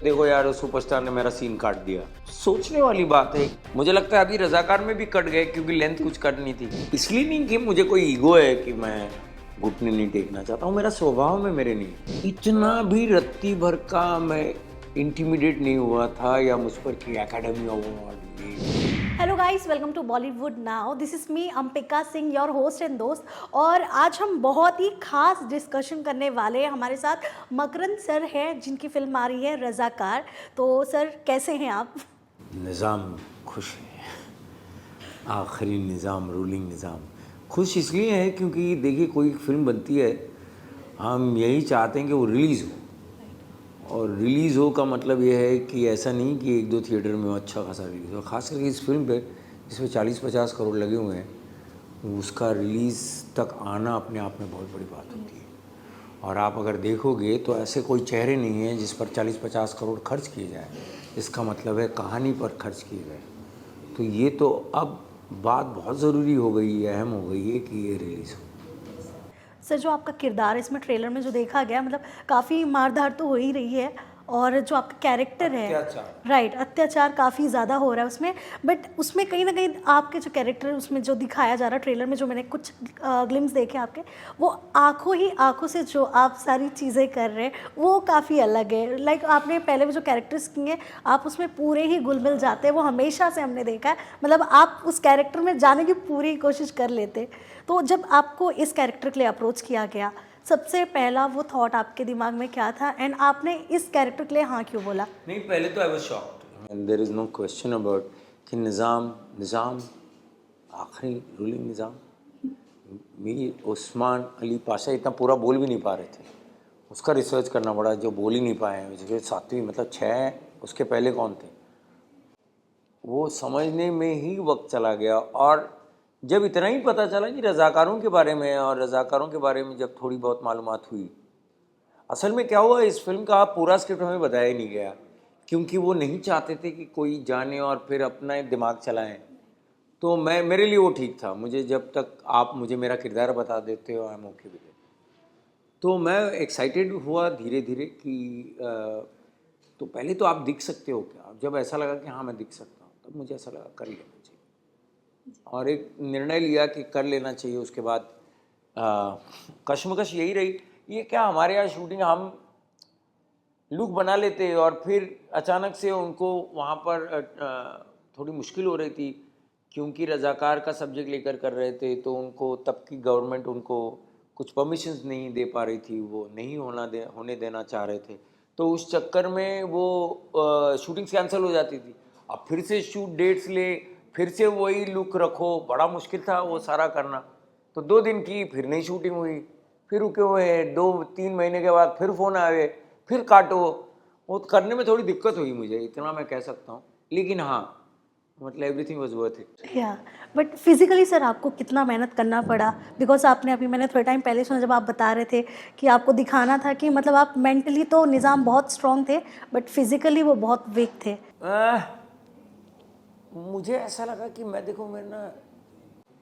देखो यार, उस सुपरस्टार ने मेरा सीन काट दिया। सोचने वाली बात है। मुझे लगता है अभी रजाकार में भी कट गए क्योंकि लेंथ कुछ कट नहीं थी। इसलिए नहीं कि मुझे कोई ईगो है कि मैं घुटने नहीं टेकना चाहता हूँ, मेरा स्वभाव में मेरे नहीं। इतना भी रत्ती भर का मैं इंटिमिडेट नहीं हुआ था या मुझ पर कि academy award. Hello guys, welcome to Bollywood now. This is me Ampika Singh, your host and दोस्त। और आज हम बहुत ही खास डिस्कशन करने वाले हैं। हमारे साथ मकरंद सर हैं जिनकी फिल्म आ रही है रजाकार। तो सर कैसे हैं आप? निज़ाम खुश है, आखिरी निज़ाम, रूलिंग निज़ाम खुश इसलिए है क्योंकि देखिए, कोई फिल्म बनती है, हम यही चाहते हैं कि वो रिलीज़ हो। और रिलीज़ हो का मतलब ये है कि ऐसा नहीं कि एक दो थिएटर में अच्छा खासा रिलीज़ हो। ख़ास करके इस फिल्म पे जिसमें 40-50 करोड़ लगे हुए हैं, उसका रिलीज़ तक आना अपने आप में बहुत बड़ी बात होती है। और आप अगर देखोगे तो ऐसे कोई चेहरे नहीं हैं जिस पर 40-50 करोड़ खर्च किए जाए। इसका मतलब है कहानी पर खर्च किए गए। तो ये तो अब बात बहुत ज़रूरी हो गई है, अहम हो गई है कि ये रिलीज़ हो। सर, जो आपका किरदार है इसमें ट्रेलर में जो देखा गया, मतलब काफ़ी मारधाड़ तो हो ही रही है। और जो आपका कैरेक्टर है, राइट, अत्याचार काफ़ी ज़्यादा हो रहा है उसमें। बट उसमें कहीं ना कहीं आपके जो कैरेक्टर उसमें जो दिखाया जा रहा है ट्रेलर में, जो मैंने कुछ ग्लिम्स देखे आपके, वो आंखों ही आंखों से जो आप सारी चीज़ें कर रहे हैं वो काफ़ी अलग है। लाइक आपने पहले भी जो कैरेक्टर्स किए हैं, आप उसमें पूरे ही घुल मिल जाते हैं। वो हमेशा से हमने देखा है, मतलब आप उस कैरेक्टर में जाने की पूरी कोशिश कर लेते। तो जब आपको इस कैरेक्टर के लिए अप्रोच किया गया, सबसे पहला वो थॉट आपके दिमाग में क्या था एंड आपने इस कैरेक्टर के लिए हाँ क्यों बोला? नहीं, पहले तो I was shocked and there is no question about कि निज़ाम आखिरी रूलिंग निज़ाम। मीर उस्मान अली पाशा इतना पूरा बोल भी नहीं पा रहे थे। उसका रिसर्च करना पड़ा, जो बोल ही नहीं पाए हैं। उसके सातवीं मतलब 6 उसके पहले कौन थे, वो समझने में ही वक्त चला गया। और जब इतना ही पता चला कि रज़ाकारों के बारे में, और रज़ाकारों के बारे में जब थोड़ी बहुत मालूमात हुई, असल में क्या हुआ, इस फिल्म का पूरा स्क्रिप्ट हमें बताया ही नहीं गया क्योंकि वो नहीं चाहते थे कि कोई जाने और फिर अपना एक दिमाग चलाएं। तो मेरे लिए वो ठीक था। मुझे जब तक आप मुझे मेरा किरदार बता देते हो, I am okay with it. तो मैं एक्साइटेड हुआ धीरे धीरे कि तो पहले तो आप दिख सकते हो क्या। जब ऐसा लगा कि हाँ मैं दिख सकता हूँ, तब मुझे ऐसा लगा कर लेना चाहिए और एक निर्णय लिया कि कर लेना चाहिए। उसके बाद कश्मकश यही रही, ये क्या हमारे यहाँ शूटिंग हम लुक बना लेते और फिर अचानक से उनको वहाँ पर थोड़ी मुश्किल हो रही थी क्योंकि रज़ाकार का सब्जेक्ट लेकर कर रहे थे। तो उनको तब की गवर्नमेंट उनको कुछ परमिशंस नहीं दे पा रही थी, वो नहीं होने देना चाह रहे थे। तो उस चक्कर में वो शूटिंग्स कैंसिल हो जाती थी। अब फिर से शूट डेट्स ले, फिर से वही लुक रखो, बड़ा मुश्किल था वो सारा करना। तो 2 दिन की, फिर नहीं शूटिंग हुई, फिर रुके हुए हैं। 2-3 महीने के बाद फिर फ़ोन आए, फिर काटो। वो करने में थोड़ी दिक्कत हुई मुझे, इतना मैं कह सकता हूँ। लेकिन हाँ, मतलब एवरीथिंग वाज वर्थ इट। या बट फिजिकली सर आपको कितना मेहनत करना पड़ा? बिकॉज आपने अभी, मैंने थोड़ा टाइम पहले सुना जब आप बता रहे थे कि आपको दिखाना था कि मतलब आप मेंटली तो निज़ाम बहुत स्ट्रांग थे बट फिजिकली वो बहुत वीक थे। मुझे ऐसा लगा कि मैं देखो, मैं ना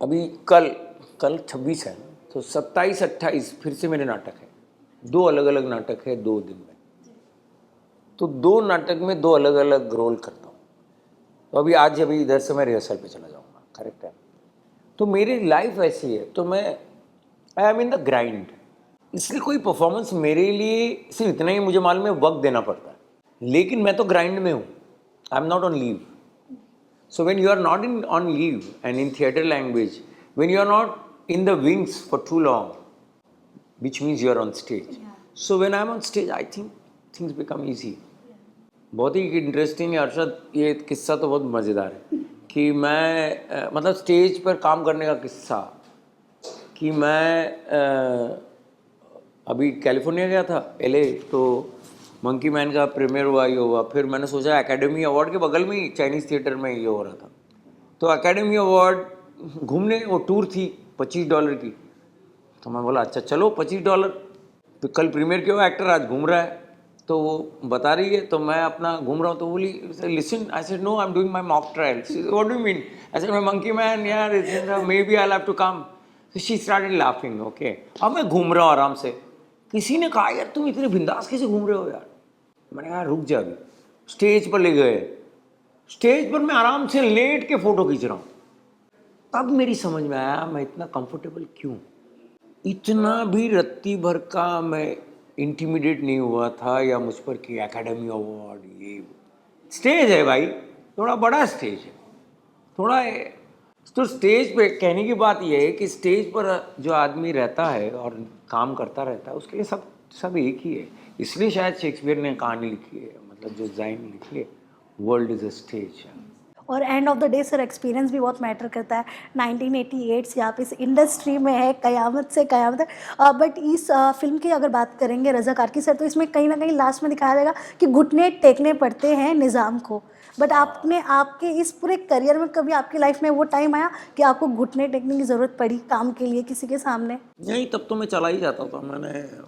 अभी कल कल 26 है, तो 27-28 फिर से मेरे नाटक है। 2 अलग अलग नाटक है 2 दिन में। तो 2 नाटक में 2 अलग अलग रोल करता हूँ। तो अभी इधर से मैं रिहर्सल पे चला जाऊँगा, करेक्ट है। तो मेरी लाइफ ऐसी है, तो मैं I am in the grind. इसलिए कोई परफॉर्मेंस मेरे लिए सिर्फ इतना ही मुझे मालूम है, वक्त देना पड़ता है। लेकिन मैं तो ग्राइंड में हूँ, I am not on leave. So when you are not on leave, and in theatre language, when you are not in the wings for too long, which means you are on stage. Yeah. So when I am on stage, I think things become easy. बहुत ही interesting है अरशद, ये किस्सा तो बहुत मज़ेदार है कि मैं मतलब स्टेज पर काम करने का किस्सा कि मैं अभी कैलिफोर्निया गया था पहले। तो मंकी मैन का प्रीमियर हुआ, ये हुआ। फिर मैंने सोचा एकेडमी अवार्ड के बगल में ही चाइनीज़ थिएटर में ये हो रहा था, तो एकेडमी अवार्ड घूमने वो टूर थी $25 की। तो मैं बोला अच्छा चलो $25। तो कल प्रीमियर क्यों, एक्टर आज घूम रहा है, तो वो बता रही है, तो मैं अपना घूम रहा हूँ। तो बोली listen, I said no, I am doing my mock trial. What do you mean? I said मैं मंकी मैन यार, maybe I have to come. She started laughing. Okay, अब मैं घूम रहा हूँ आराम से। किसी ने कहा यार तुम इतने बिंदास कैसे घूम रहे हो यार। मैंने कहा रुक जा अभी, स्टेज पर ले गए, स्टेज पर मैं आराम से लेट के फोटो खींच रहा हूँ। तब मेरी समझ में आया मैं इतना कंफर्टेबल क्यों। इतना भी रत्ती भर का मैं इंटिमिडेट नहीं हुआ था या मुझ पर कि एकेडमी अवार्ड, ये स्टेज है भाई, थोड़ा बड़ा स्टेज है, थोड़ा तो स्टेज पे कहने की बात यह है कि स्टेज पर जो आदमी रहता है और काम करता रहता है उसके लिए सब एक ही है। इसलिए शायद शेक्सपियर ने कहानी लिखी है, मतलब जो जाइन लिखी है, वर्ल्ड इज अ स्टेज। और end of the day sir experience भी बहुत मैटर करता है। 1988 से आप इस इंडस्ट्री में है, कयामत से कयामत है। बट इस फिल्म की अगर बात करेंगे रज़ाकार की सर, तो इसमें कहीं ना कहीं लास्ट में दिखाया जाएगा कि घुटने टेकने पड़ते हैं निज़ाम को। बट आपने आपके इस पूरे करियर में कभी आपकी लाइफ में वो टाइम आया कि आपको घुटने टेकने की ज़रूरत पड़ी काम के लिए किसी के सामने? नहीं, तब तो मैं चला ही जाता था।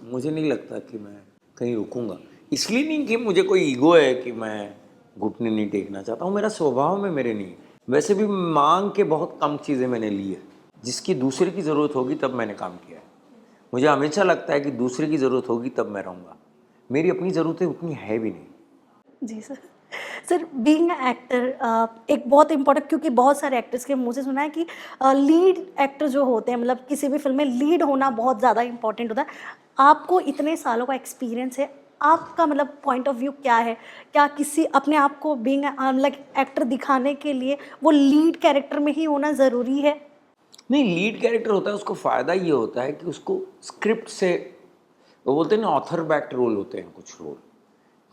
मुझे नहीं लगता कि मैं कहीं रुकूंगा। इसलिए नहीं कि मुझे कोई ईगो है कि मैं घुटने नहीं टेकना चाहता हूँ, मेरा स्वभाव में मेरे नहीं। वैसे भी मांग के बहुत कम चीज़ें मैंने ली है, जिसकी दूसरे की ज़रूरत होगी तब मैंने काम किया है। मुझे हमेशा लगता है कि दूसरे की ज़रूरत होगी तब मैं रहूँगा, मेरी अपनी ज़रूरतें उतनी है भी नहीं। जी सर। सर बीइंग एक्टर एक बहुत इंपॉर्टेंट, क्योंकि बहुत सारे एक्टर्स के मुंह से सुना है कि लीड एक्टर जो होते हैं, मतलब किसी भी फिल्म में लीड होना बहुत ज़्यादा इंपॉर्टेंट होता है। आपको इतने सालों का एक्सपीरियंस है, आपका मतलब पॉइंट ऑफ व्यू क्या है? क्या किसी अपने आप को बीइंग लाइक एक्टर दिखाने के लिए वो लीड कैरेक्टर में ही होना ज़रूरी है? नहीं, लीड कैरेक्टर होता है उसको फ़ायदा ये होता है कि उसको स्क्रिप्ट से, वो बोलते हैं ना ऑथर बैक्ड रोल होते हैं कुछ रोल,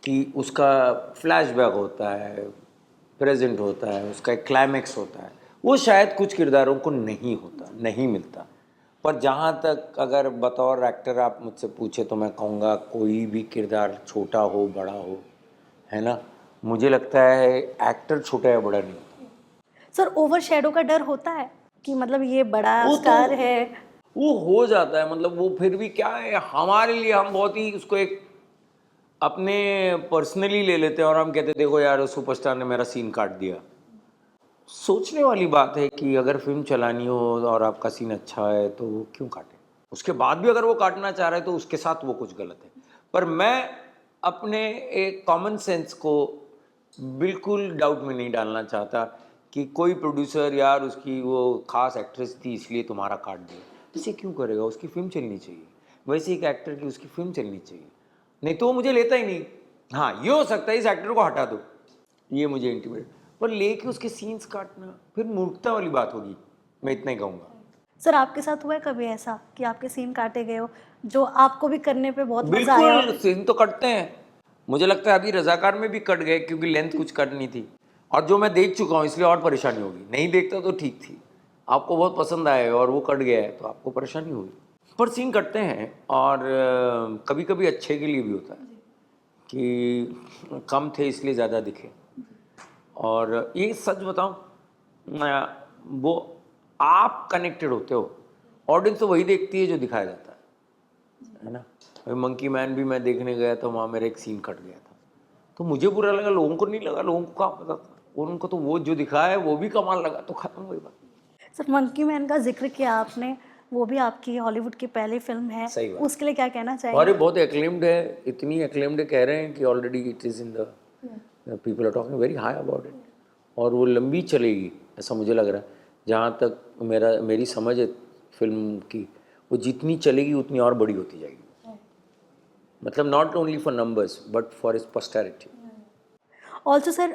कि उसका फ्लैशबैक होता है, प्रेजेंट होता है, उसका एक क्लाइमैक्स होता है। वो शायद कुछ किरदारों को नहीं होता, नहीं मिलता। पर जहाँ तक अगर बतौर एक्टर आप मुझसे पूछे तो मैं कहूँगा कोई भी किरदार छोटा हो बड़ा हो, है ना, मुझे लगता है एक्टर छोटा या बड़ा नहीं होता। सर ओवर शेडो का डर होता है कि मतलब ये बड़ा वो स्टार तो है? वो हो जाता है, मतलब वो फिर भी क्या है हमारे लिए, हम बहुत ही उसको एक अपने पर्सनली ले लेते हैं और हम कहते देखो यार सुपरस्टार ने मेरा सीन काट दिया। सोचने वाली बात है कि अगर फिल्म चलानी हो और आपका सीन अच्छा है तो वो क्यों काटे, उसके बाद भी अगर वो काटना चाह रहा है तो उसके साथ वो कुछ गलत है। पर मैं अपने एक कॉमन सेंस को बिल्कुल डाउट में नहीं डालना चाहता कि कोई प्रोड्यूसर यार उसकी वो खास एक्ट्रेस थी इसलिए तुम्हारा काट दिया, इसे क्यों करेगा, उसकी फिल्म चलनी चाहिए। वैसे एक एक्टर की उसकी फिल्म चलनी चाहिए, नहीं तो वो मुझे लेता ही नहीं। हाँ ये हो सकता है इस एक्टर को हटा दो, ये मुझे इंटीमेट, पर लेके उसके सीन्स काटना फिर मूर्खता वाली बात होगी, मैं इतना ही कहूँगा। सर आपके साथ हुआ है कभी ऐसा कि आपके सीन काटे गए हो जो आपको भी करने पे बहुत मजा आया हो? बिल्कुल सीन तो कटते हैं, मुझे लगता है अभी रजाकार में भी कट गए क्योंकि लेंथ कुछ करनी थी, और जो मैं देख चुका हूँ इसलिए और परेशानी होगी। नहीं देखता तो ठीक थी, आपको बहुत पसंद आए और वो कट गया है तो आपको परेशानी हुई। पर सीन कटते हैं और कभी कभी अच्छे के लिए भी होता है कि कम थे इसलिए ज़्यादा दिखे। और ये सच बताऊं, वो आप कनेक्टेड होते हो, ऑडियंस तो वही देखती है जो दिखाया जाता है ना। अभी मंकी मैन भी मैं देखने गया तो वहाँ मेरा एक सीन कट गया था तो मुझे बुरा लगा, लोगों को नहीं लगा, लोगों को क्या पता था, और उनको तो वो जो दिखाया है वो भी कमाल लगा तो खत्म हुई बात। सर मंकी मैन का जिक्र किया आपने, वो भी आपकी हॉलीवुड की पहली फिल्म है, सही बात। उसके लिए क्या कहना और चाहेंगे? ये बहुत एक्लेम्ड है, इतनी एक्लेम्ड है, कह रहे हैं कि already it is in the, people are talking very high about it, और वो लंबी चलेगी ऐसा मुझे लग रहा है। जहाँ तक मेरी समझ है फिल्म की, वो जितनी चलेगी उतनी और बड़ी होती जाएगी, मतलब not only for numbers but for its posterity. Also sir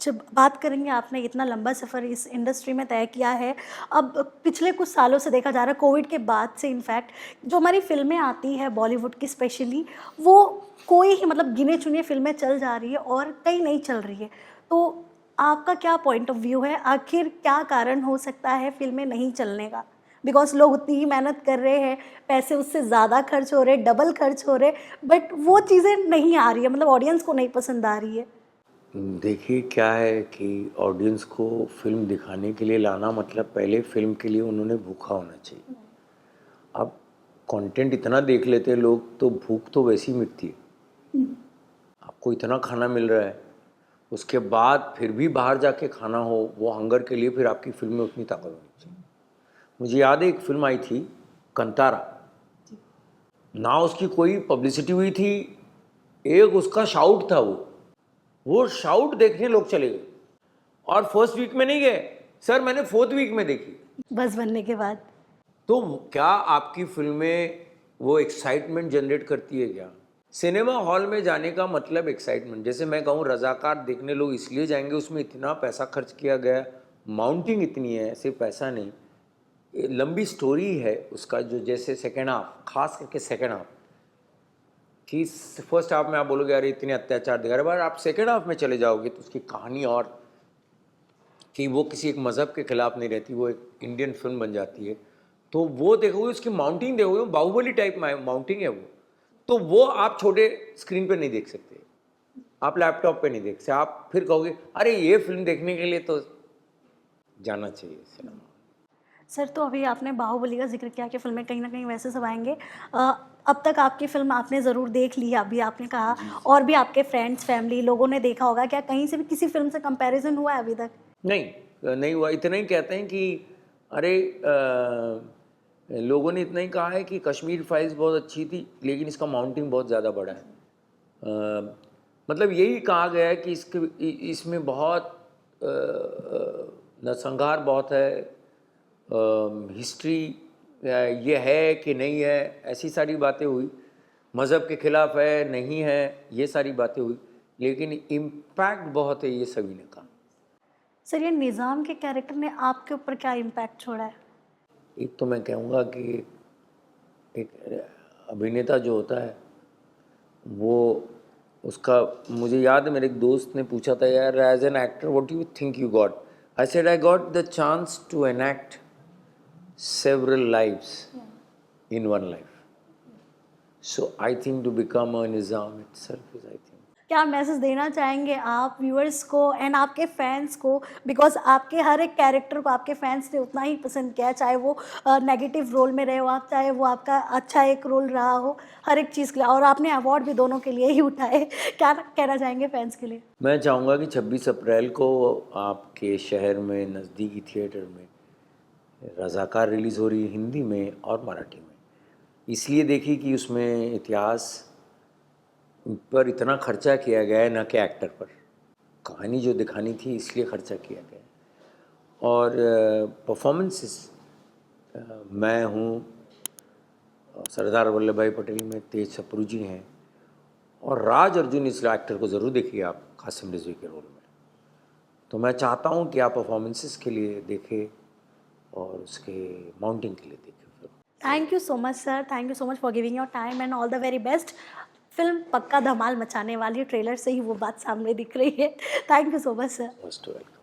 जब बात करेंगे, आपने इतना लंबा सफ़र इस इंडस्ट्री में तय किया है, अब पिछले कुछ सालों से देखा जा रहा है, कोविड के बाद से इनफैक्ट जो हमारी फिल्में आती है बॉलीवुड की स्पेशली, वो कोई ही मतलब गिने चुने फिल्में चल जा रही है और कई नहीं चल रही है। तो आपका क्या पॉइंट ऑफ व्यू है, आखिर क्या कारण हो सकता है फिल्में नहीं चलने का? बिकॉज लोग उतनी ही मेहनत कर रहे हैं, पैसे उससे ज़्यादा खर्च हो रहे, डबल खर्च हो रहे, बट वो चीज़ें नहीं आ रही है, मतलब ऑडियंस को नहीं पसंद आ रही है। देखिए क्या है कि ऑडियंस को फिल्म दिखाने के लिए लाना मतलब पहले फिल्म के लिए उन्होंने भूखा होना चाहिए। अब कंटेंट इतना देख लेते हैं लोग तो भूख तो वैसी ही मिटती है। आपको इतना खाना मिल रहा है, उसके बाद फिर भी बाहर जाके खाना हो, वो हंगर के लिए फिर आपकी फिल्म में उतनी ताकत होनी चाहिए। मुझे याद है एक फिल्म आई थी कंतारा, ना उसकी कोई पब्लिसिटी हुई थी, एक उसका शाउट था, वो वो शाउट देखने लोग चले गए और फर्स्ट वीक में नहीं गए सर, मैंने 4th वीक में देखी। बस बनने के बाद। तो क्या आपकी फिल्में वो एक्साइटमेंट जनरेट करती है क्या? सिनेमा हॉल में जाने का मतलब एक्साइटमेंट। जैसे मैं कहूँ रजाकार देखने लोग इसलिए जाएंगे, उसमें इतना पैसा खर्च किया गया, माउंटिंग इतनी है, सिर्फ पैसा नहीं, ये लंबी स्टोरी है उसका। जो जैसे सेकेंड हाफ, खास करके सेकेंड हाफ, कि फर्स्ट हाफ में आप बोलोगे अरे इतने अत्याचार दिखा रहे, बार आप सेकेंड हाफ में चले जाओगे तो उसकी कहानी, और कि वो किसी एक मज़हब के खिलाफ नहीं रहती, वो एक इंडियन फिल्म बन जाती है। तो वो देखोगे, उसकी माउंटिंग देखोगे, बाहुबली टाइप माउंटिंग है वो। तो वो आप छोटे स्क्रीन पे नहीं देख सकते, आप लैपटॉप पे नहीं देख सकते। आप फिर कहोगे अरे ये फिल्म देखने के लिए तो जाना चाहिए सिनेमा। सर तो अभी आपने बाहुबली का जिक्र किया कि फिल्में कहीं ना कहीं वैसे सब आएंगे। अब तक आपकी फिल्म आपने ज़रूर देख ली, अभी आपने कहा, और भी आपके फ्रेंड्स फैमिली लोगों ने देखा होगा, क्या कहीं से भी किसी फिल्म से कंपैरिजन हुआ है अभी तक? नहीं हुआ। इतना ही कहते हैं कि अरे लोगों ने इतना ही कहा है कि कश्मीर फाइल्स बहुत अच्छी थी लेकिन इसका माउंटिंग बहुत ज़्यादा बड़ा है। मतलब यही कहा गया है कि इसमें बहुत नरसंहार बहुत है, हिस्ट्री ये है कि नहीं है, ऐसी सारी बातें हुई। मज़हब के ख़िलाफ़ है नहीं है, ये सारी बातें हुई, लेकिन इम्पैक्ट बहुत है, ये सभी ने कहा। सर ये निज़ाम के कैरेक्टर ने आपके ऊपर क्या इम्पैक्ट छोड़ा है? एक तो मैं कहूँगा कि एक अभिनेता जो होता है वो, उसका, मुझे याद है मेरे एक दोस्त ने पूछा था, यार as an actor what you think you got? I said I got the chance to enact several lives in one life. So I think to become a Nizam itself is, I think. क्या message देना चाहेंगे आप viewers को and आपके fans को? Because आपके हर एक character को आपके फैंस ने उतना ही पसंद किया, चाहे वो नेगेटिव रोल में रहे हो आप, चाहे वो आपका अच्छा एक रोल रहा हो, हर एक चीज़ के लिए, और आपने अवार्ड भी दोनों के लिए ही उठाए। क्या कहना चाहेंगे फैंस के लिए? मैं चाहूँगा कि 26 अप्रैल को आपके शहर में नज़दीकी थिएटर में रज़ाकार रिलीज़ हो रही है, हिंदी में और मराठी में। इसलिए देखी कि उसमें इतिहास पर इतना खर्चा किया गया है, न कि एक्टर पर। कहानी जो दिखानी थी इसलिए खर्चा किया गया है। और परफॉर्मेंसेस मैं हूँ, सरदार वल्लभ भाई पटेल में तेज सप्रू जी हैं, और राज अर्जुन इस एक्टर को ज़रूर देखिए आप कासिम रिजवी के रोल में। तो मैं चाहता हूँ कि आप परफॉर्मेंसेस के लिए देखें और उसके माउंटिंग के लिए देखें। Thank you so much sir, thank you so much for giving your time and all the very best. Film पक्का धमाल मचाने वाली है, ट्रेलर से ही वो बात सामने दिख रही है। Thank you so much sir. Most welcome.